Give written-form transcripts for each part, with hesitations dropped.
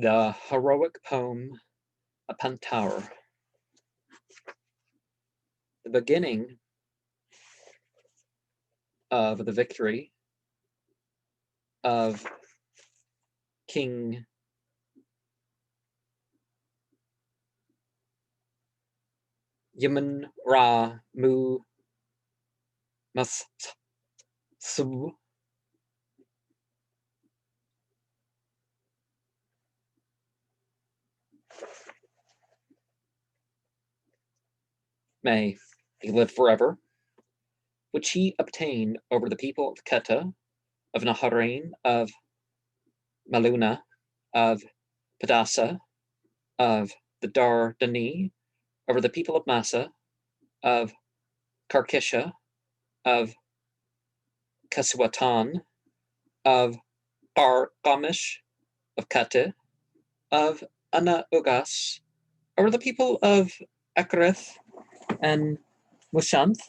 The heroic poem upon Tower. The beginning of the victory of King Yemen Ra Mu Masu may he live forever, which he obtained over the people of Keta, of Naharain, of Maluna, of Padasa, of the Dar Dani, over the people of Massa, of Karkisha, of Kaswatan, of Bar Gamish, of Kete, of Anaugas, over the people of Ekrith and Mushanth.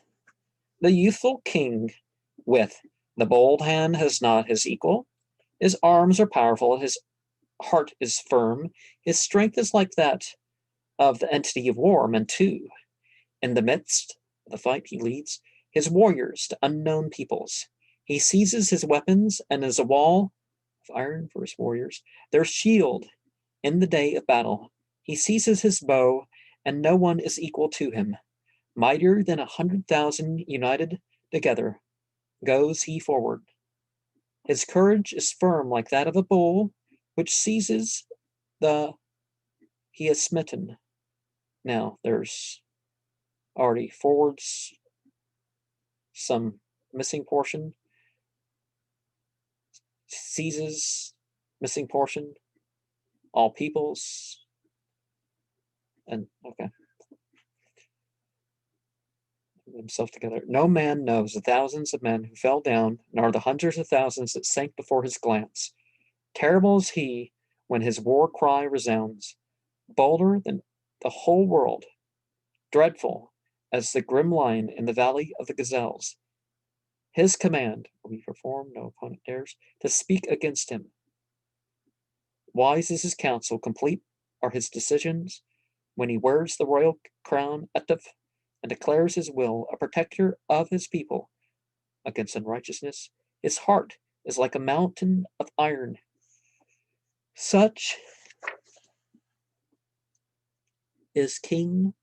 The youthful king with the bold hand has not his equal. His arms are powerful, his heart is firm, his strength is like that of the entity of war, Mentu. In the midst of the fight he leads his warriors to unknown peoples. He seizes his weapons and is a wall of iron for his warriors, their shield in the day of battle. He seizes his bow, and no one is equal to him. Mightier than 100,000 united together, goes he forward. His courage is firm like that of a bull, which seizes the he is smitten. Now there's already forwards some missing portion. Seizes missing portion. All peoples. And okay. Himself together. No man knows the thousands of men who fell down, nor the hundreds of thousands that sank before his glance. Terrible is he when his war cry resounds, bolder than the whole world, dreadful as the grim lion in the valley of the gazelles. His command will be performed, no opponent dares to speak against him. Wise is his counsel, complete are his decisions, when he wears the royal crown Etuf and declares his will, a protector of his people against unrighteousness. His heart is like a mountain of iron. Such is King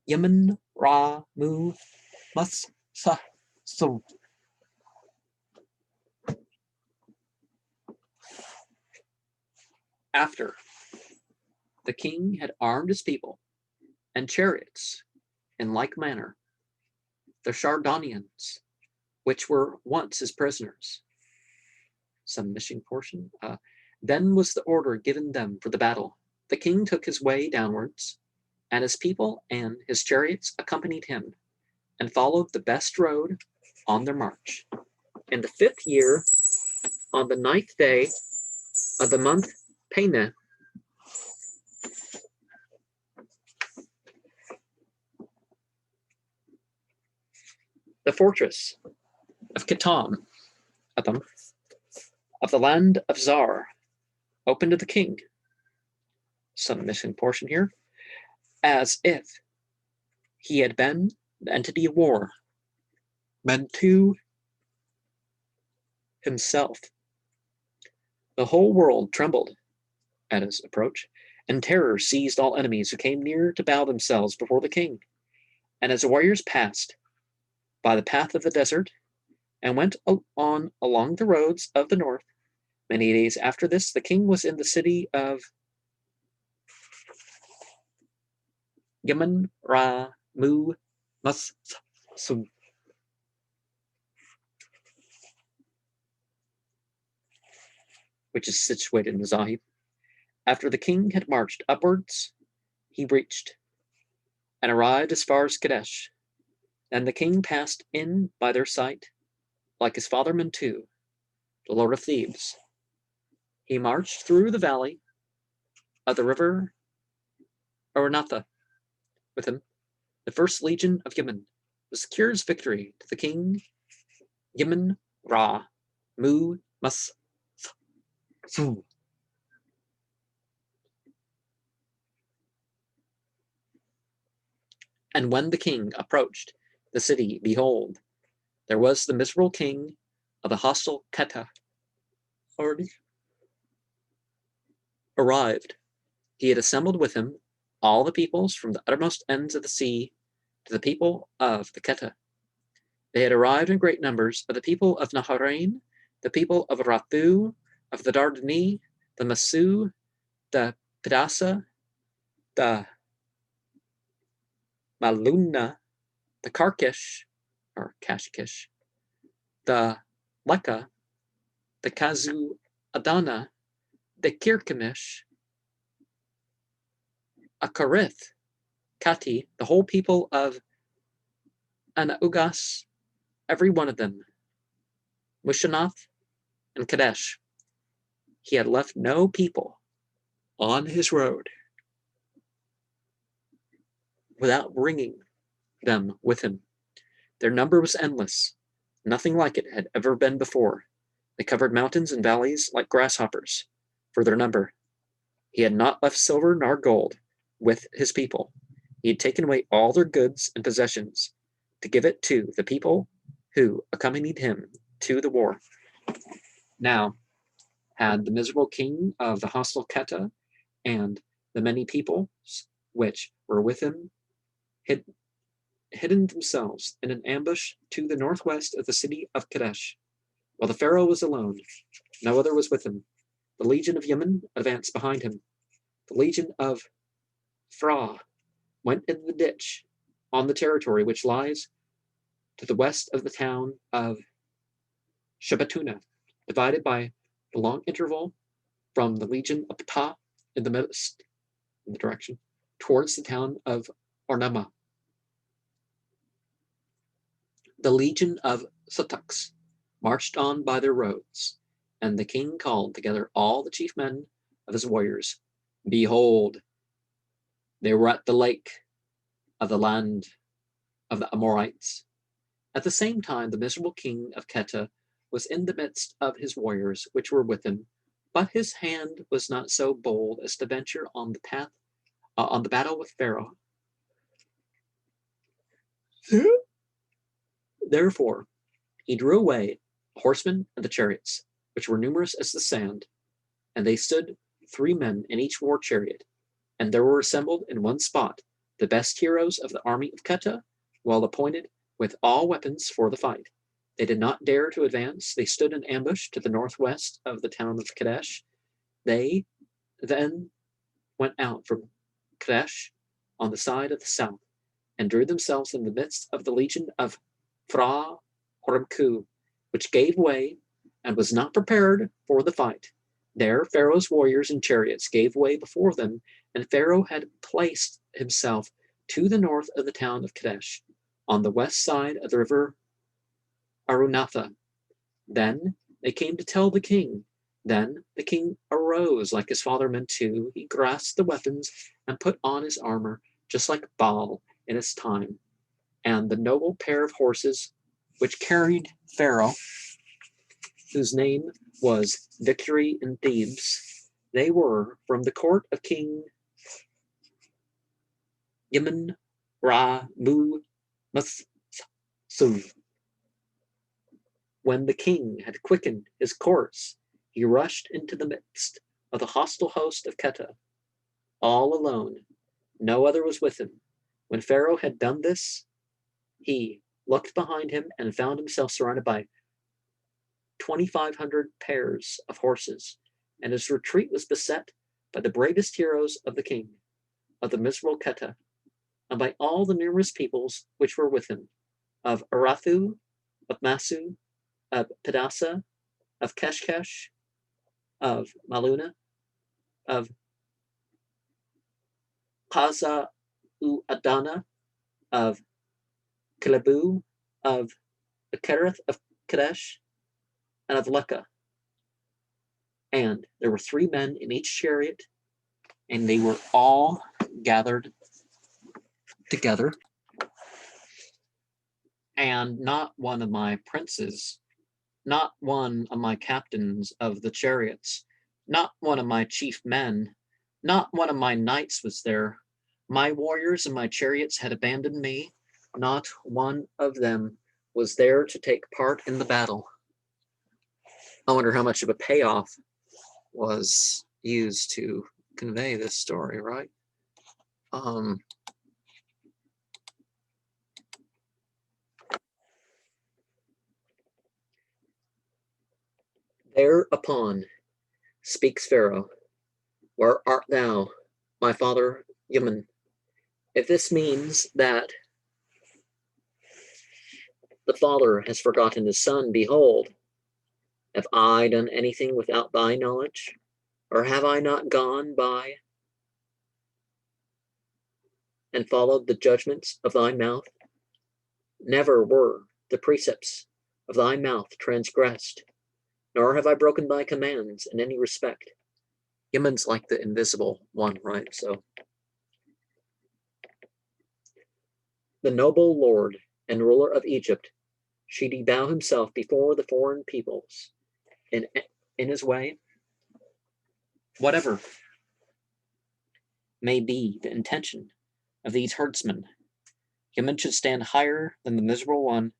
Yemen Ra Mu Masa Su. After the king had armed his people and chariots in like manner, the Chardonians, which were once his prisoners, some missing portion, then was the order given them for the battle. The king took his way downwards, and his people and his chariots accompanied him, and followed the best road on their march. In the 5th year, on the 9th day of the month Pena, the fortress of Kitam, of the land of Zar, opened to the king. Some missing portion here. As if he had been the entity of war, Mentu himself. The whole world trembled at his approach, and terror seized all enemies who came near to bow themselves before the king. And as the warriors passed by the path of the desert and went on along the roads of the north, many days after this, the king was in the city of Yemen Ra Mu Masu, which is situated in Zahib. After the king had marched upwards, he reached and arrived as far as Kadesh. And the king passed in by their sight, like his father Mentu, the lord of Thebes. He marched through the valley of the river Aranatha. With him, the first legion of Yemen secures victory to the king Yemen Ra Mu Masu. And when the king approached the city, behold, there was the miserable king of the hostile Keta already arrived. He had assembled with him all the peoples from the uttermost ends of the sea to the people of the Keta. They had arrived in great numbers of the people of Naharain, the people of Rathu, of the Dardani, the Masu, the Pidasa, the Maluna, the Karkish, or Kashkish, the Leka, the Kazu Adana, the Kirkamish, Akarith, Kati, the whole people of Anaugas, every one of them, Mushanath, and Kadesh. He had left no people on his road without bringing them with him. Their number was endless. Nothing like it had ever been before. They covered mountains and valleys like grasshoppers for their number. He had not left silver nor gold with his people. He had taken away all their goods and possessions to give it to the people who accompanied him to the war. Now had the miserable king of the hostile Keta and the many peoples which were with him hidden themselves in an ambush to the northwest of the city of Kadesh, while the Pharaoh was alone. No other was with him. The legion of Yemen advanced behind him. The legion of Pharaoh went into the ditch on the territory which lies to the west of the town of Shabatuna, divided by the long interval from the legion of Ptah in the midst, in the direction, towards the town of Ornama. The legion of Sutaks marched on by their roads, and the king called together all the chief men of his warriors. Behold, they were at the lake of the land of the Amorites. At the same time, the miserable king of Keta was in the midst of his warriors which were with him, but his hand was not so bold as to venture on the path on the battle with Pharaoh. Therefore, he drew away the horsemen and the chariots, which were numerous as the sand, and they stood 3 men in each war chariot, and there were assembled in one spot the best heroes of the army of Keta, well appointed with all weapons for the fight. They did not dare to advance. They stood in ambush to the northwest of the town of Kadesh. They then went out from Kadesh on the side of the south, and drew themselves in the midst of the legion of Phra Horamku, which gave way and was not prepared for the fight. There Pharaoh's warriors and chariots gave way before them, and Pharaoh had placed himself to the north of the town of Kadesh, on the west side of the river Arunatha. Then they came to tell the king. Then the king arose like his father meant to. He grasped the weapons and put on his armor, just like Baal in his time. And the noble pair of horses which carried Pharaoh, whose name was Victory in Thebes, they were from the court of King Yemen Ra Mu Matsu. When the king had quickened his course, he rushed into the midst of the hostile host of Keta, all alone. No other was with him. When Pharaoh had done this, he looked behind him and found himself surrounded by 2,500 pairs of horses, and his retreat was beset by the bravest heroes of the king, of the miserable Keta, and by all the numerous peoples which were with him, of Arathu, of Masu, of Pedasa, of Keshkesh, of Maluna, of Kaza Adana, of Kalebu, of Akereth of Kadesh, and of Leka. And there were 3 men in each chariot, and they were all gathered together. And not one of my princes, not one of my captains of the chariots, not one of my chief men, not one of my knights was there, My warriors and my chariots had abandoned me. Not one of them was there to take part in the battle. I wonder how much of a payoff was used to convey this story, right? Thereupon speaks Pharaoh, where art thou, my father Yemen? If this means that the father has forgotten his son, behold, have I done anything without thy knowledge? Or have I not gone by and followed the judgments of thy mouth? Never were the precepts of thy mouth transgressed, nor have I broken thy commands in any respect. Yemen's like the invisible one, right? So the noble lord and ruler of Egypt, should he bow himself before the foreign peoples in his way, whatever may be the intention of these herdsmen, Yemen should stand higher than the miserable one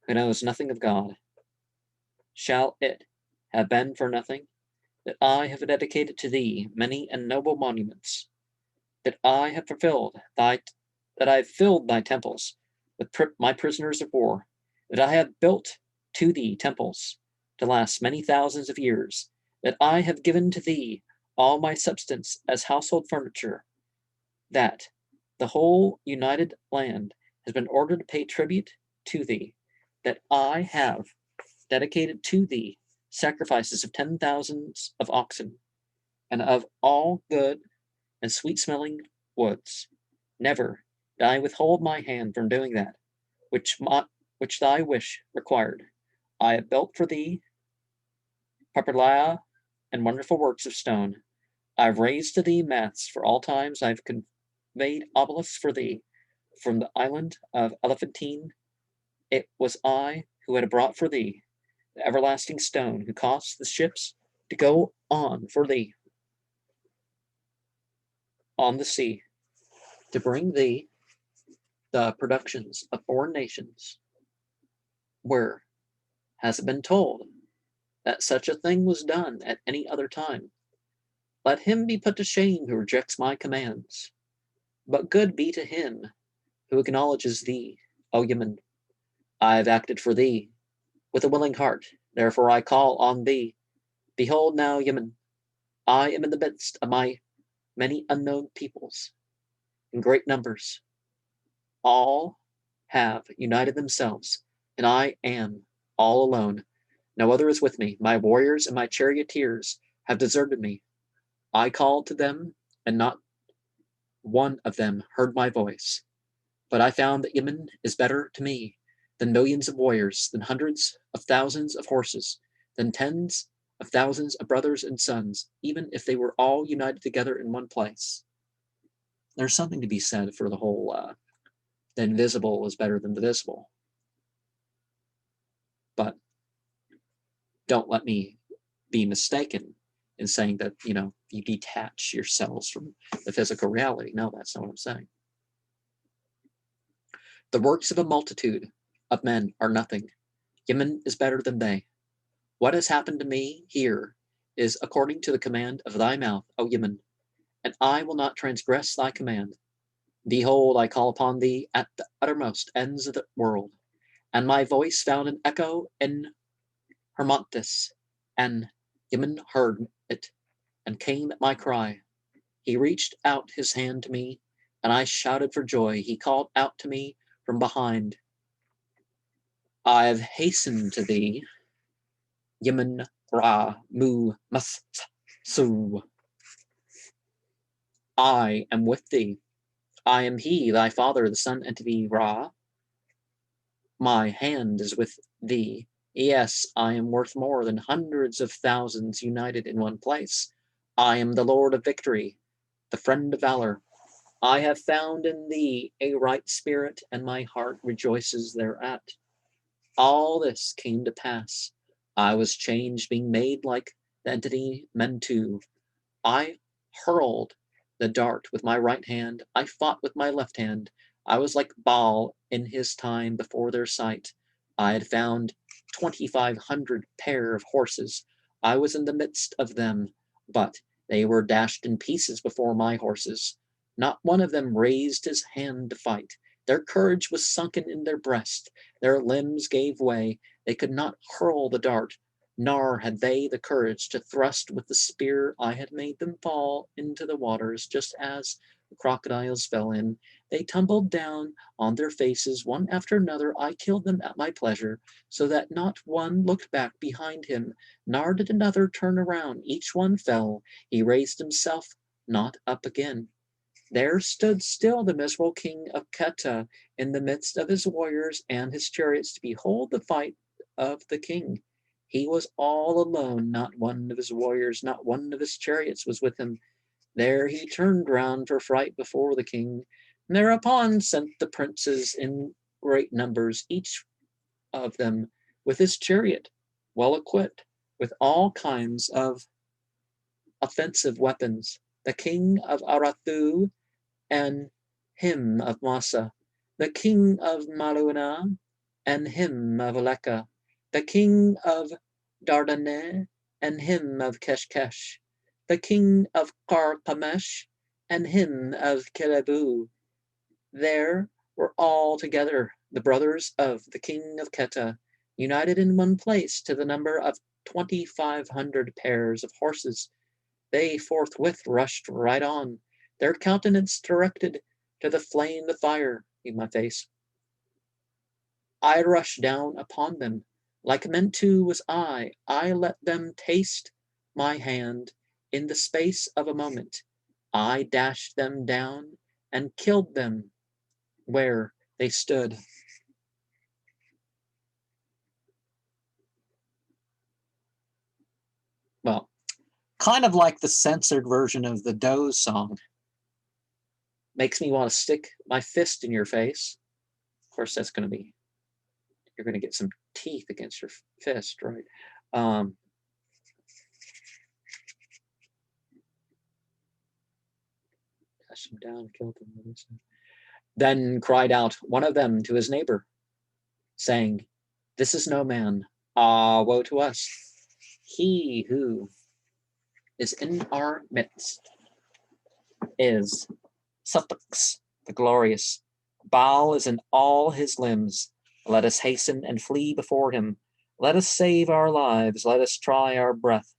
who knows nothing of God. Shall it have been for nothing that I have dedicated to thee many and noble monuments, that I have filled thy temples with my prisoners of war, that I have built to thee temples to last many thousands of years, that I have given to thee all my substance as household furniture, that the whole united land has been ordered to pay tribute to thee, that I have dedicated to thee sacrifices of 10,000s of oxen, and of all good and sweet-smelling woods. Never did I withhold my hand from doing that which thy wish required. I have built for thee Parpelia and wonderful works of stone. I have raised to thee masts for all times. I have conveyed obelisks for thee from the island of Elephantine. It was I who had brought for thee the everlasting stone, who caused the ships to go on for thee on the sea, to bring thee the productions of foreign nations. Where has it been told that such a thing was done at any other time? Let him be put to shame who rejects my commands. But good be to him who acknowledges thee, O Yemen. I have acted for thee with a willing heart, therefore I call on thee. Behold now, Yemen, I am in the midst of my many unknown peoples, in great numbers. All have united themselves, and I am all alone. No other is with me. My warriors and my charioteers have deserted me. I called to them, and not one of them heard my voice. But I found that Yemen is better to me than millions of warriors, than hundreds of thousands of horses, than tens of thousands of brothers and sons, even if they were all united together in one place. There's something to be said for the whole the invisible is better than the visible. But don't let me be mistaken in saying that, you detach yourselves from the physical reality. No, that's not what I'm saying. The works of a multitude of men are nothing. Yemen is better than they. What has happened to me here is according to the command of thy mouth, O Yemen, and I will not transgress thy command. Behold, I call upon thee at the uttermost ends of the world, and my voice found an echo in Hermontis, and Yemen heard it, and came at my cry. He reached out his hand to me, and I shouted for joy. He called out to me from behind. I have hastened to thee, Yemen Ra Mu Mas Su. I am with thee. I am he, thy father, the sun entity Ra. My hand is with thee. Yes, I am worth more than hundreds of thousands united in one place. I am the Lord of victory, the friend of valor. I have found in thee a right spirit, and my heart rejoices thereat. All this came to pass. I was changed, being made like the entity Mentu. I hurled the dart with my right hand, I fought with my left hand. I was like Baal in his time before their sight. I had found 2,500 pair of horses. I was in the midst of them, but they were dashed in pieces before my horses. Not one of them raised his hand to fight. Their courage was sunken in their breast. Their limbs gave way. They could not hurl the dart, nor had they the courage to thrust with the spear. I had made them fall into the waters just as the crocodiles fell in. They tumbled down on their faces one after another. I killed them at my pleasure, so that not one looked back behind him, nor did another turn around. Each one fell. He raised himself not up again. There stood still the miserable king of Keta in the midst of his warriors and his chariots to behold the fight of the king. He was all alone, not one of his warriors, not one of his chariots was with him. There he turned round for fright before the king, and thereupon sent the princes in great numbers, each of them with his chariot, well equipped with all kinds of offensive weapons. The king of Arathu and him of Massa, the king of Maluna, and him of Aleka, the king of Dardane, and him of Keshkesh, the king of Carchemish, and him of Kelebu. There were all together the brothers of the king of Keta, united in one place to the number of 2,500 pairs of horses. They forthwith rushed right on, their countenance directed to the flame of fire in my face. I rushed down upon them. Like Mentu was I let them taste my hand. In the space of a moment, I dashed them down and killed them where they stood. Well, kind of like the censored version of the Doe's song. Makes me want to stick my fist in your face. Of course, that's going to be, you're going to get some teeth against your fist, right? Dashed him down, killed him. Then cried out one of them to his neighbor, saying, "This is no man. Ah, woe to us! He who is in our midst is Suffix the glorious. Baal is in all his limbs. Let us hasten and flee before him. Let us save our lives. Let us try our breath.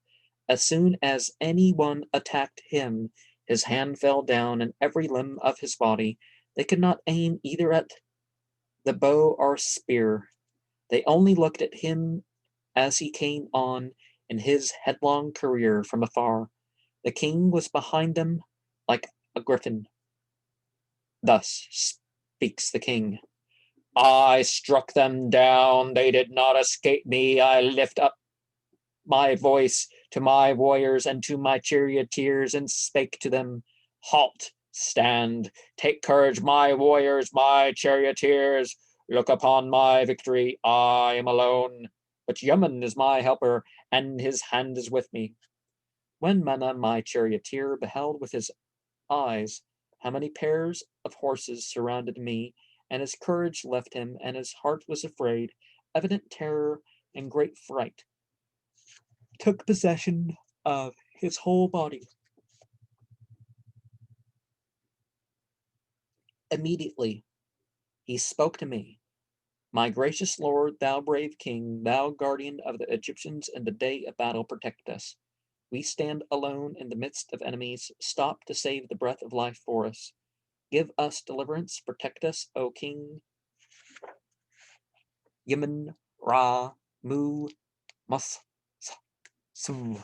As soon as any one attacked him, his hand fell down and every limb of his body. They could not aim either at the bow or spear. They only looked at him as he came on in his headlong career from afar. The king was behind them like a griffin. Thus speaks the king. I struck them down. They did not escape me. I lift up my voice to my warriors and to my charioteers and spake to them, halt, stand, take courage, my warriors, my charioteers, look upon my victory. I am alone, but Yemen is my helper, and his hand is with me. When Mana, my charioteer, beheld with his eyes how many pairs of horses surrounded me, and his courage left him, and his heart was afraid, evident terror and great fright took possession of his whole body. Immediately he spoke to me, "My gracious lord, thou brave king, thou guardian of the Egyptians in the day of battle, protect us. We stand alone in the midst of enemies. Stop to save the breath of life for us. Give us deliverance. Protect us, O king. Yemen, Ra, Mu, Mus, Su."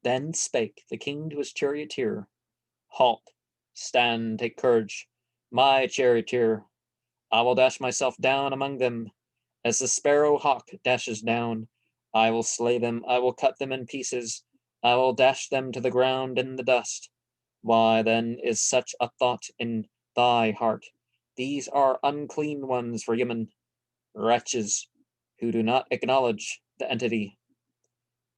Then spake the king to his charioteer, "Halt, stand, take courage, my charioteer. I will dash myself down among them, as the sparrow hawk dashes down. I will slay them, I will cut them in pieces, I will dash them to the ground in the dust. Why then is such a thought in thy heart? These are unclean ones for Yemen, wretches who do not acknowledge the entity.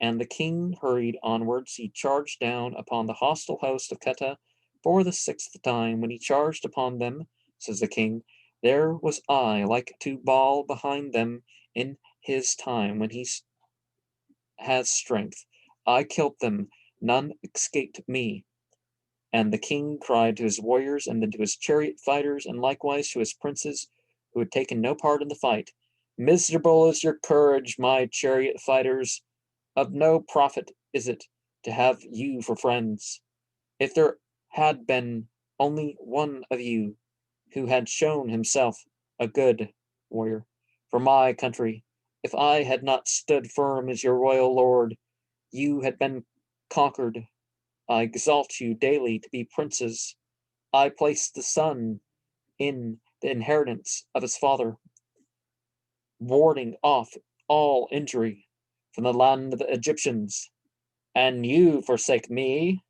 And the king hurried onwards. He charged down upon the hostile host of Keta for the sixth time. When he charged upon them, says the king, there was I like to ball behind them in his time when he has strength. I killed them, none escaped me. And the king cried to his warriors and then to his chariot fighters and likewise to his princes who had taken no part in the fight. Miserable is your courage, my chariot fighters. Of no profit is it to have you for friends. If there had been only one of you who had shown himself a good warrior for my country, if I had not stood firm as your royal lord, you had been conquered. I exalt you daily to be princes. I place the son in the inheritance of his father, warding off all injury from the land of the Egyptians. And you forsake me?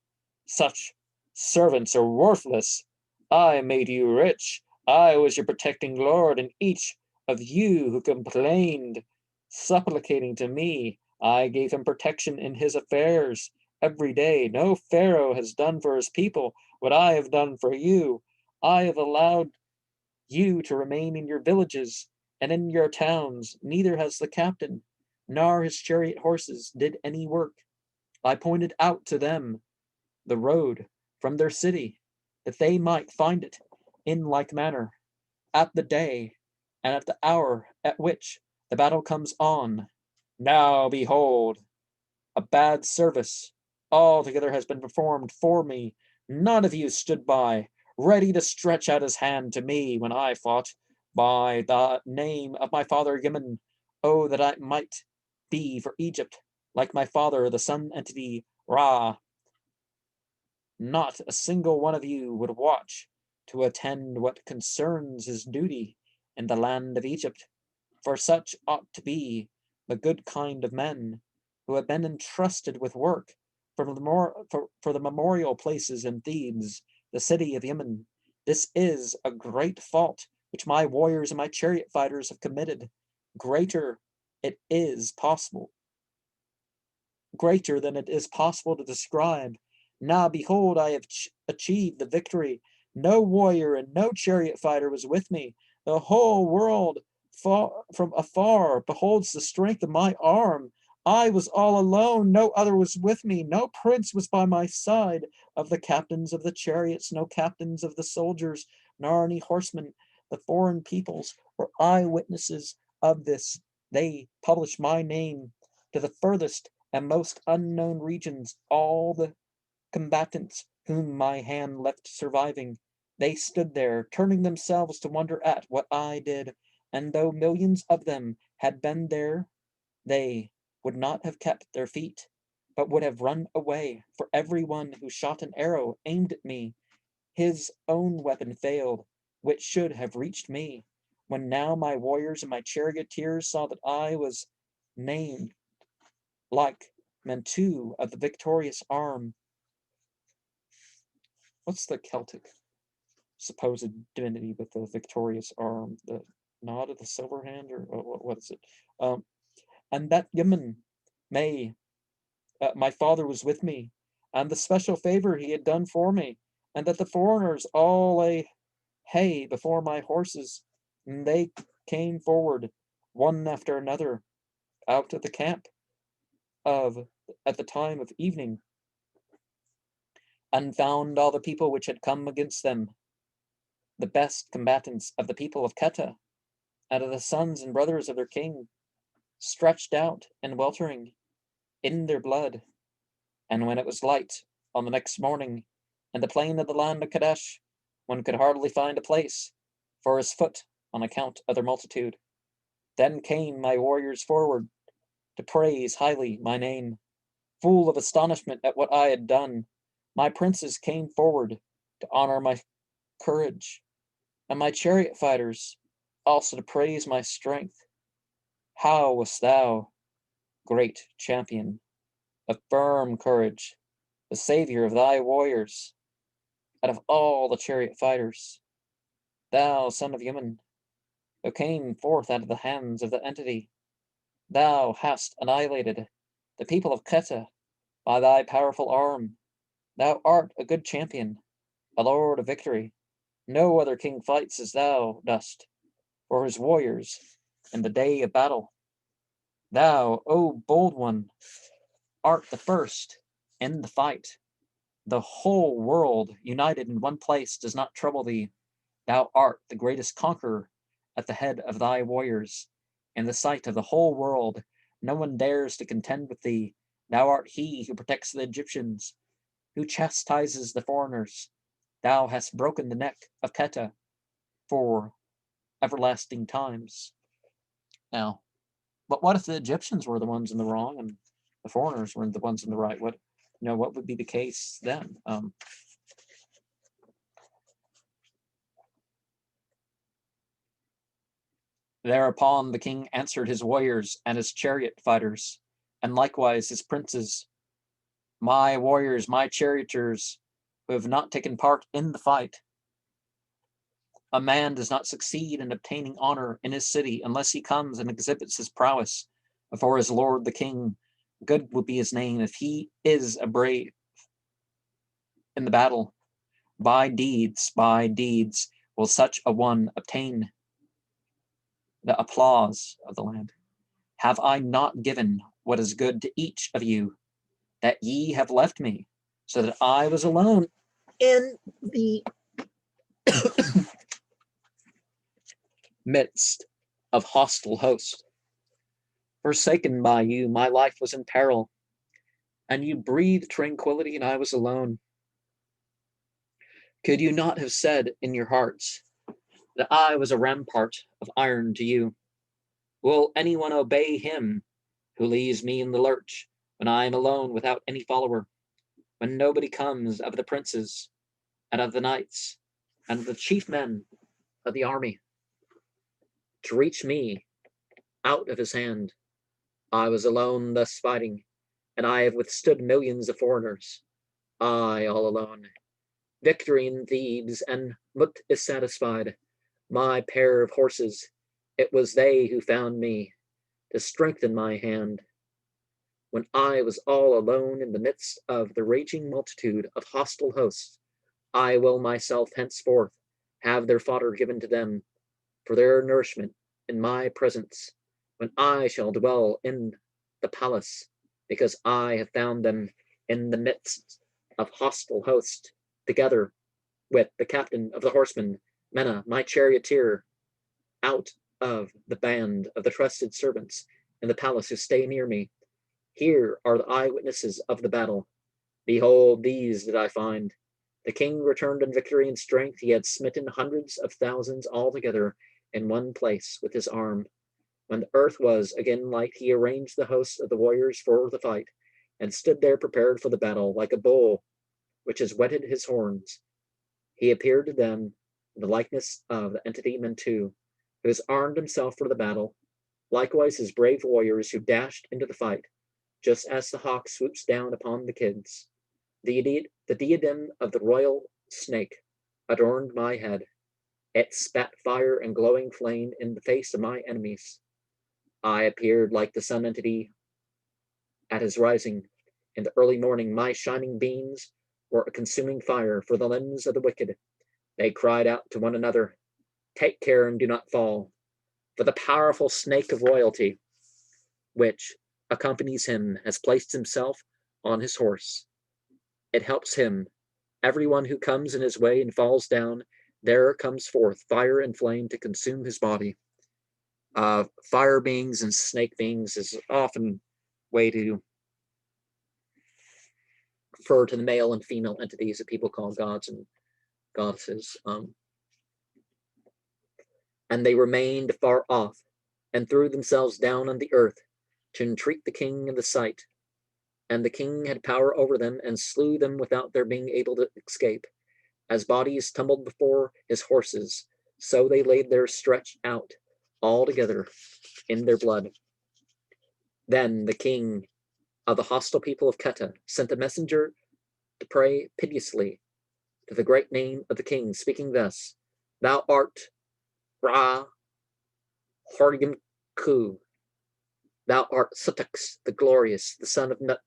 Such servants are worthless. I made you rich. I was your protecting lord, and each of you who complained, supplicating to me, I gave him protection in his affairs every day. No Pharaoh has done for his people what I have done for you. I have allowed you to remain in your villages and in your towns. Neither has the captain nor his chariot horses did any work. I pointed out to them the road from their city, that they might find it in like manner at the day and at the hour at which the battle comes on. Now behold, a bad service altogether has been performed for me. None of you stood by, ready to stretch out his hand to me when I fought by the name of my father Yemen. Oh, that I might be for Egypt like my father, the sun entity Ra. Not a single one of you would watch to attend what concerns his duty in the land of Egypt, for such ought to be the good kind of men who have been entrusted with work for the memorial places in Thebes, the city of Yemen. This is a great fault which my warriors and my chariot fighters have committed. Greater it is possible, greater than it is possible to describe. Now, behold, I have achieved the victory. No warrior and no chariot fighter was with me. The whole world from afar beholds the strength of my arm. I was all alone. No other was with me. No prince was by my side. Of the captains of the chariots, no captains of the soldiers, nor any horsemen. The foreign peoples were eyewitnesses of this. They published my name to the furthest and most unknown regions. All the combatants whom my hand left surviving, they stood there, turning themselves to wonder at what I did, and though millions of them had been there, they would not have kept their feet, but would have run away, for every one who shot an arrow aimed at me, his own weapon failed, which should have reached me. When now my warriors and my charioteers saw that I was named like Mentu of the victorious arm. What's the Celtic supposed divinity with the victorious arm? The nod of the silver hand, or what is it? Um, and that Yemen may, my father was with me, and the special favor he had done for me, and that the foreigners all lay hay before my horses, and they came forward, one after another, out of the camp of at the time of evening, and found all the people which had come against them, the best combatants of the people of Keta, out of the sons and brothers of their king, stretched out and weltering in their blood. And when it was light on the next morning, in the plain of the land of Kadesh, one could hardly find a place for his foot on account of their multitude. Then came my warriors forward to praise highly my name. Full of astonishment at what I had done, my princes came forward to honor my courage, and my chariot fighters also to praise my strength. How wast thou, great champion, of firm courage, the savior of thy warriors, out of all the chariot fighters, thou son of Yemen, who came forth out of the hands of the entity, Thou hast annihilated the people of Keta by thy powerful arm. Thou art a good champion, a lord of victory. No other king fights as thou dost for his warriors in the day of battle. Thou, O bold one, art the first in the fight. The whole world united in one place does not trouble thee. Thou art the greatest conqueror at the head of thy warriors. In the sight of the whole world, no one dares to contend with thee. Thou art he who protects the Egyptians, who chastises the foreigners. Thou hast broken the neck of Keta for everlasting times. Now, but what if the Egyptians were the ones in the wrong and the foreigners were the ones in the right? What would be the case then? Thereupon the king answered his warriors and his chariot fighters, and likewise his princes, my warriors, my charioteers, who have not taken part in the fight. A man does not succeed in obtaining honor in his city unless he comes and exhibits his prowess before his lord the king. Good will be his name if he is a brave in the battle. By deeds will such a one obtain the applause of the land. Have I not given what is good to each of you, that ye have left me, so that I was alone in the midst of hostile hosts? Forsaken by you, my life was in peril, and you breathed tranquility, and I was alone. Could you not have said in your hearts that I was a rampart of iron to you? Will anyone obey him who leaves me in the lurch when I am alone without any follower, when nobody comes of the princes and of the knights and of the chief men of the army to reach me out of his hand? I was alone thus fighting, and I have withstood millions of foreigners. I all alone. Victory in Thebes, and Mut is satisfied. My pair of horses, it was they who found me to strengthen my hand. When I was all alone in the midst of the raging multitude of hostile hosts, I will myself henceforth have their fodder given to them for their nourishment in my presence, when I shall dwell in the palace, because I have found them in the midst of hostile hosts, together with the captain of the horsemen, Mena, my charioteer, out of the band of the trusted servants in the palace who stay near me. Here are the eyewitnesses of the battle. Behold, these did I find. The king returned in victory and strength. He had smitten hundreds of thousands altogether in one place with his arm. When the earth was again light, he arranged the hosts of the warriors for the fight, and stood there prepared for the battle, like a bull which has whetted his horns. He appeared to them in the likeness of the entity Mentu, who has armed himself for the battle, likewise his brave warriors who dashed into the fight, just as the hawk swoops down upon the kids. The diadem of the royal snake adorned my head. It spat fire and glowing flame in the face of my enemies. I appeared like the sun entity at his rising. In the early morning, my shining beams were a consuming fire for the limbs of the wicked. They cried out to one another, "Take care and do not fall," for the powerful snake of royalty, which accompanies him, has placed himself on his horse. It helps him. Everyone who comes in his way and falls down, there comes forth fire and flame to consume his body. Fire beings and snake beings is often a way to refer to the male and female entities that people call gods and goddesses. And they remained far off, and threw themselves down on the earth to entreat the king in the sight. And the king had power over them, and slew them without their being able to escape. As bodies tumbled before his horses, so they laid there stretched out, all together in their blood. Then the king of the hostile people of Keta sent a messenger to pray piteously to the great name of the king, speaking thus: "Thou art Ra Horgimku, Thou art Sutux the glorious, the son of Nut,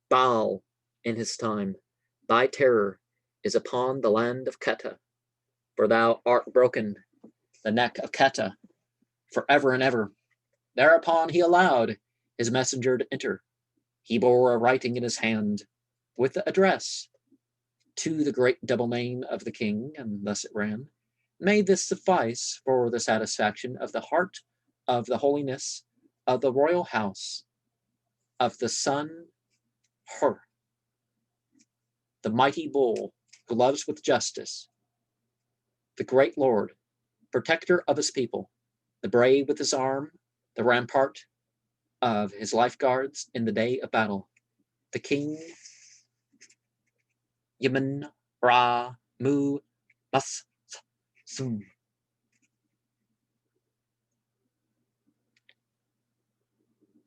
Baal in his time. Thy terror is upon the land of Keta, for thou art broken the neck of Keta for ever and ever. Thereupon he allowed his messenger to enter. He bore a writing in his hand with the address to the great double name of the king, and thus it ran: May this suffice for the satisfaction of the heart of the holiness of the royal house of the son Her, the mighty bull who loves with justice, the great lord, protector of his people, the brave with his arm, the rampart of his lifeguards in the day of battle, the king Yemen Ra Mu Mas Su.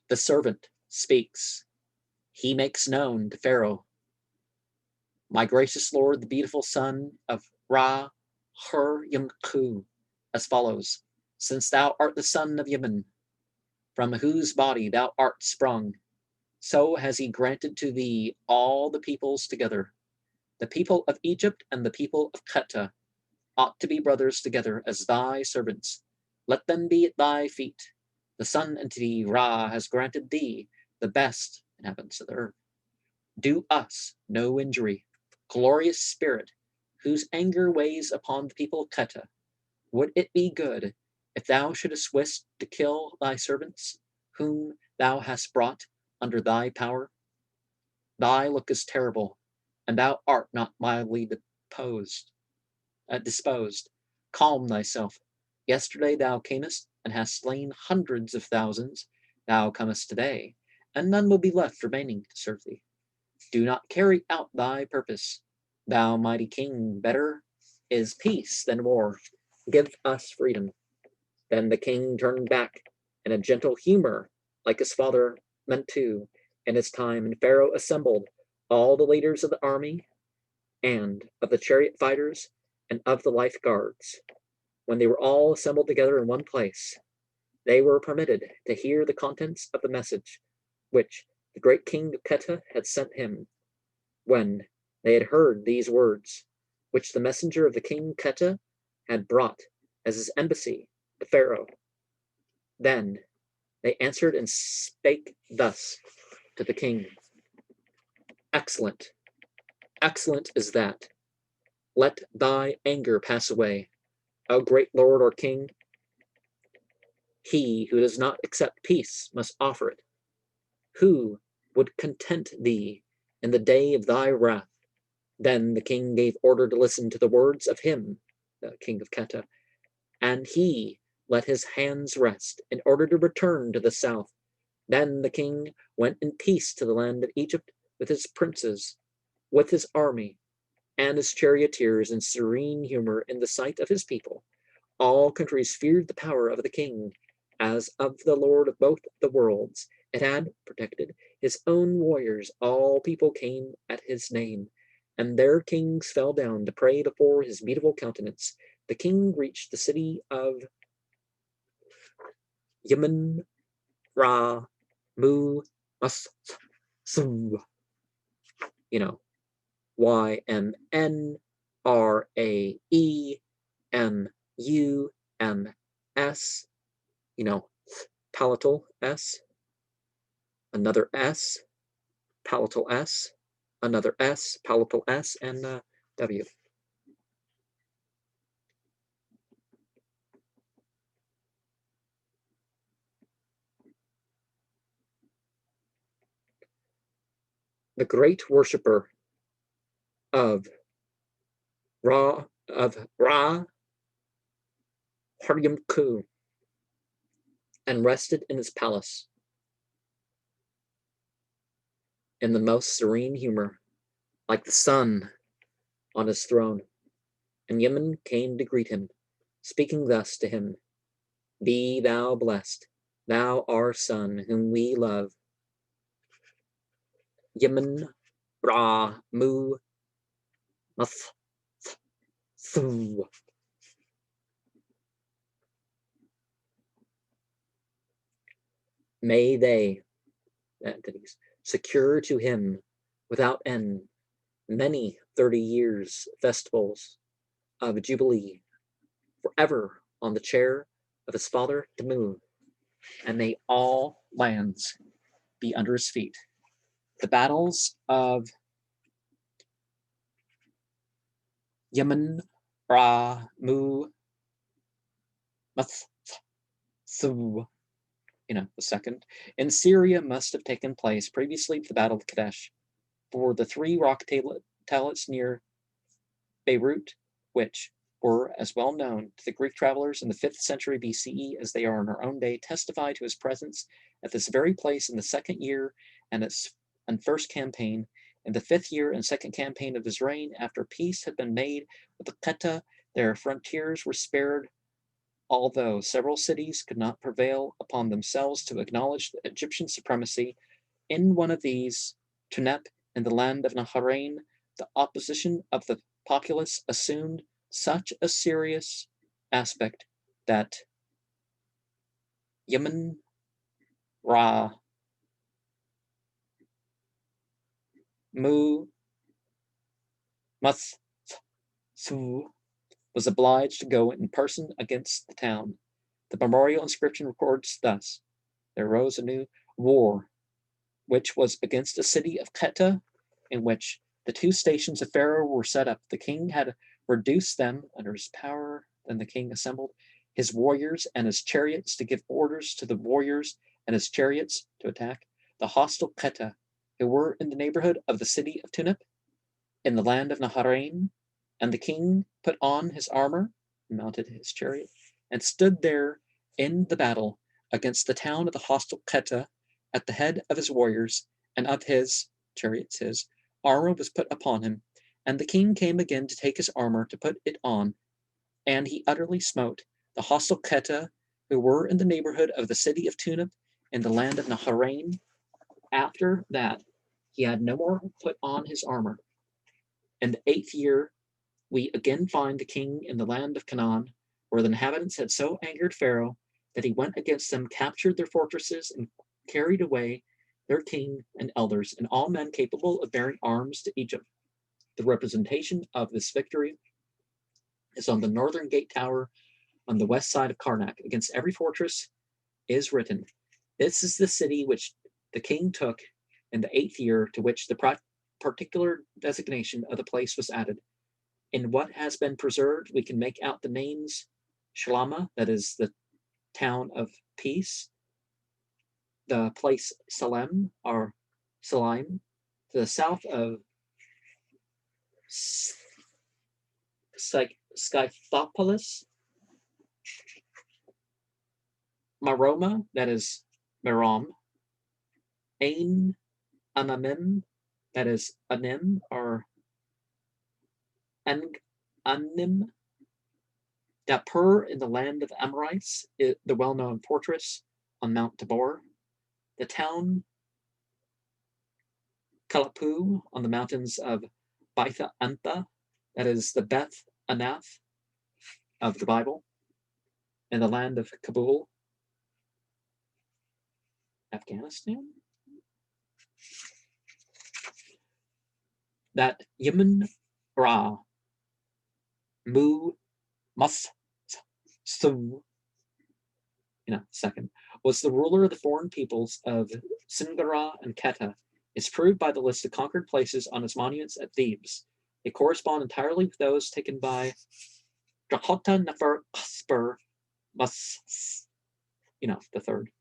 The servant speaks. He makes known to Pharaoh, my gracious lord, the beautiful son of Ra Her Yimku, as follows: Since thou art the son of Yemen, from whose body thou art sprung, so has he granted to thee all the peoples together. The people of Egypt and the people of Keta ought to be brothers together as thy servants. Let them be at thy feet. The sun entity Ra has granted thee the best inhabitants of the earth. Do us no injury. Glorious spirit, whose anger weighs upon the people of Keta, would it be good if thou shouldst wish to kill thy servants, whom thou hast brought under thy power? Thy look is terrible, and thou art not mildly disposed. Calm thyself. Yesterday thou camest and hast slain hundreds of thousands. Thou comest today, and none will be left remaining to serve thee. Do not carry out thy purpose. Thou mighty king, better is peace than war. Give us freedom. Then the king turned back in a gentle humor, like his father meant to in his time, and Pharaoh assembled all the leaders of the army and of the chariot fighters and of the life guards. When they were all assembled together in one place, they were permitted to hear the contents of the message which the great king of Keta had sent him. When they had heard these words, which the messenger of the king Keta had brought as his embassy to Pharaoh, then they answered and spake thus to the king: Excellent, excellent is that. Let thy anger pass away, O great lord or king. He who does not accept peace must offer it. Who would content thee in the day of thy wrath? Then the king gave order to listen to the words of him, the king of Keta, and he let his hands rest in order to return to the south. Then the king went in peace to the land of Egypt with his princes, with his army, and his charioteers in serene humor in the sight of his people. All countries feared the power of the king, as of the Lord of both the worlds. It had protected his own warriors. All people came at his name, and their kings fell down to pray before his beautiful countenance. The king reached the city of Yemen Ra Mu Mas Su. YMNRAEMUMS, palatal S, another S, palatal S, another S, palatal S, and W. The great worshipper of Ra Haryamku and rested in his palace in the most serene humor, like the sun on his throne. And Yemen came to greet him, speaking thus to him: Be thou blessed, thou our son, whom we love. Yemen Ra Mu Math Thu. May they, entities, secure to him without end many 30 years festivals of jubilee, forever on the chair of his father Temu, and may all lands be under his feet. The battles of Yemen, Ra, Mu, Matsu, the second, in Syria must have taken place previously to the Battle of Kadesh, for the three rock tablets near Beirut, which were as well known to the Greek travelers in the 5th century BCE as they are in our own day, testify to his presence at this very place in the second year and first campaign, in the 5th year and second campaign of his reign, after peace had been made with the Kheta, their frontiers were spared, although several cities could not prevail upon themselves to acknowledge the Egyptian supremacy. In one of these, Tunep, in the land of Naharain, the opposition of the populace assumed such a serious aspect that Yemen Ra Mu Matsu was obliged to go in person against the town. The memorial inscription records thus: there arose a new war, which was against the city of Kheta, in which the two stations of Pharaoh were set up. The king had reduced them under his power. Then the king assembled his warriors and his chariots to give orders to the warriors and his chariots to attack the hostile Kheta, who were in the neighborhood of the city of Tunip, in the land of Naharain. And the king put on his armor, mounted his chariot, and stood there in the battle against the town of the hostile Kheta at the head of his warriors and of his chariots. His armor was put upon him, and the king came again to take his armor to put it on, and he utterly smote the hostile Kheta, who were in the neighborhood of the city of Tunip in the land of Naharain. After that, he had no more put on his armor. In the 8th year, we again find the king in the land of Canaan, where the inhabitants had so angered Pharaoh that he went against them, captured their fortresses, and carried away their king and elders, and all men capable of bearing arms to Egypt. The representation of this victory is on the northern gate tower on the west side of Karnak. Against every fortress is written, "This is the city which the king took in the 8th year, to which the particular designation of the place was added." In what has been preserved, we can make out the names Shalama, that is the town of peace, the place Salem, or Salim, to the south of Scythopolis, Maroma, that is Merom, Ain Anamim, that is Anim, or Anim, Dapur in the land of the Amorites, the well-known fortress on Mount Tabor, the town Kalapu on the mountains of Baitha Anta, that is the Beth Anath of the Bible, in the land of Kabul, Afghanistan. That Yemen Ra Mu Mas Su, second, was the ruler of the foreign peoples of Singara and Kheta, is proved by the list of conquered places on its monuments at Thebes. They correspond entirely with those taken by Drahota Nefer Kasper Mas, the third.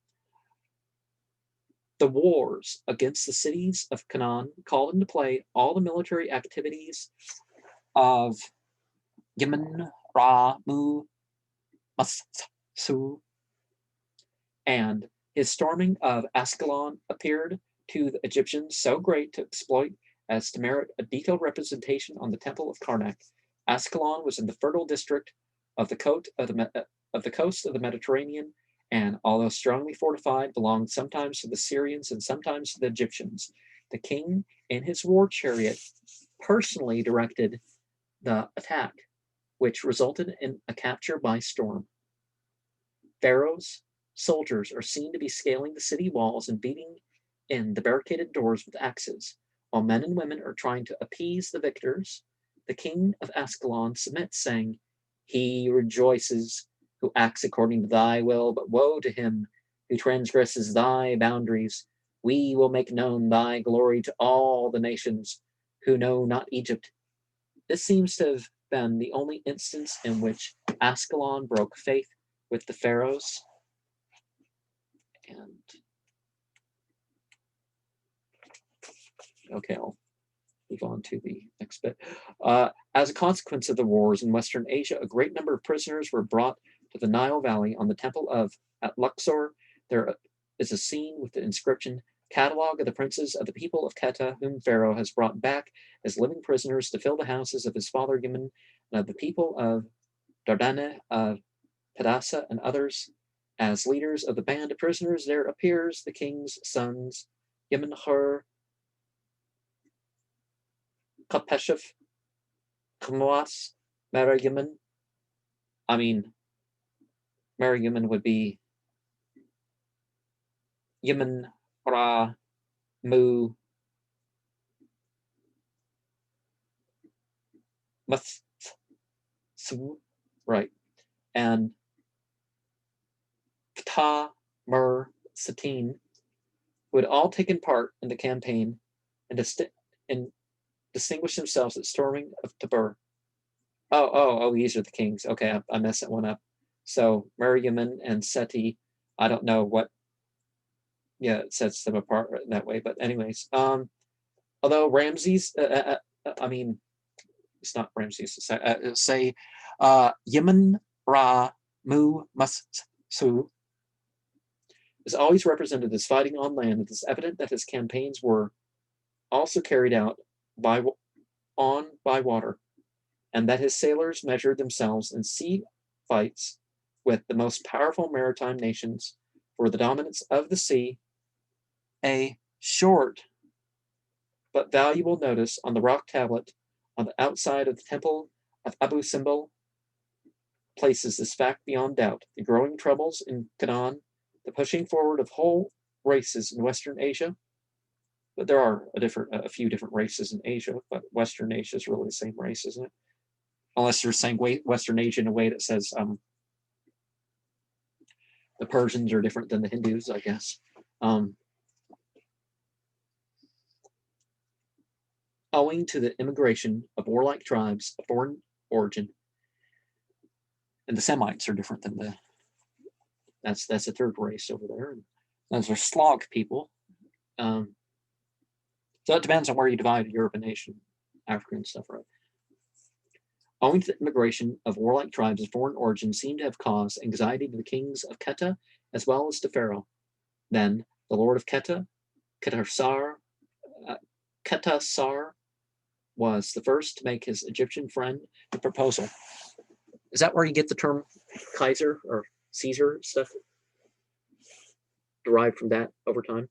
The wars against the cities of Canaan called into play all the military activities of Yemen, Ra, Mu, Masu, and his storming of Ascalon appeared to the Egyptians so great to exploit as to merit a detailed representation on the temple of Karnak. Ascalon was in the fertile district of the coast of the Mediterranean, and although strongly fortified, belonged sometimes to the Syrians and sometimes to the Egyptians. The king, in his war chariot, personally directed the attack, which resulted in a capture by storm. Pharaohs, soldiers are seen to be scaling the city walls and beating in the barricaded doors with axes, while men and women are trying to appease the victors. The king of Ascalon submits, saying, "He rejoices who acts according to thy will, but woe to him who transgresses thy boundaries. We will make known thy glory to all the nations who know not Egypt." This seems to have been the only instance in which Ascalon broke faith with the Pharaohs. And okay, I'll move on to the next bit. As a consequence of the wars in Western Asia, a great number of prisoners were brought to the Nile Valley. On the temple at Luxor, there is a scene with the inscription, "Catalogue of the princes of the people of Kheta, whom Pharaoh has brought back as living prisoners to fill the houses of his father Yemen, and of the people of Dardane, of Padassa, and others. As leaders of the band of prisoners, there appears the king's sons, Yemenhur, Kapeshef, Kamwas, Marayemen." I mean, Marayemen would be Yemen, Ra, Mu, Mas, Su, right, and Ptah, Mur, Satin, who had all taken part in the campaign and distinguished themselves at storming of Tabur. Oh, these are the kings. Okay, I messed that one up. So Meriamun and Seti, I don't know what, it sets them apart in that way. But anyways, although Ramses, I mean, it's not Ramses. Say, Yemen, Ra, Mu, Mas, Su, is always represented as fighting on land. It is evident that his campaigns were also carried out by water, and that his sailors measured themselves in sea fights with the most powerful maritime nations for the dominance of the sea. A short but valuable notice on the rock tablet on the outside of the temple of Abu Simbel places this fact beyond doubt. The growing troubles in Canaan, the pushing forward of whole races in Western Asia, but there are a few different races in Asia, but Western Asia is really the same race, isn't it? Unless you're saying Western Asia in a way that says the Persians are different than the Hindus, I guess. Owing to the immigration of warlike tribes of foreign origin, and the Semites are different than that's a third race over there. And those are Slav people. So it depends on where you divide Europe and Asia, Africa and stuff, right? Owing to the immigration of warlike tribes of foreign origin seem to have caused anxiety to the kings of Kheta as well as to Pharaoh. Then the lord of Kheta, Khetarsar, was the first to make his Egyptian friend a proposal. Is that where you get the term Kaiser or Caesar stuff? Derived from that over time?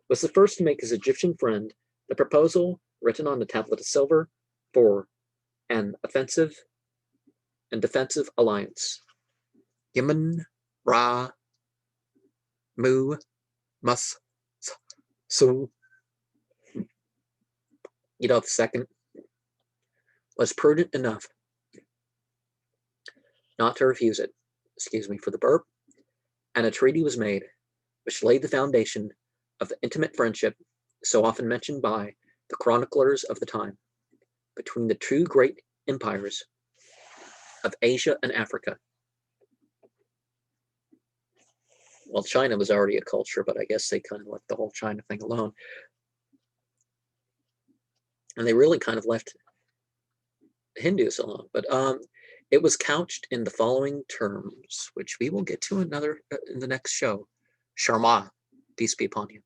Was the first to make his Egyptian friend the proposal written on a tablet of silver for an offensive and defensive alliance. Yemen, Ra, Mu, Mas, Su, the second, was prudent enough not to refuse it, for the burp, and a treaty was made, which laid the foundation of the intimate friendship so often mentioned by the chroniclers of the time between the two great empires of Asia and Africa. Well, China was already a culture, but I guess they kind of left the whole China thing alone. And they really kind of left the Hindus alone. But it was couched in the following terms, which we will get to in the next show. Sharma, peace be upon you.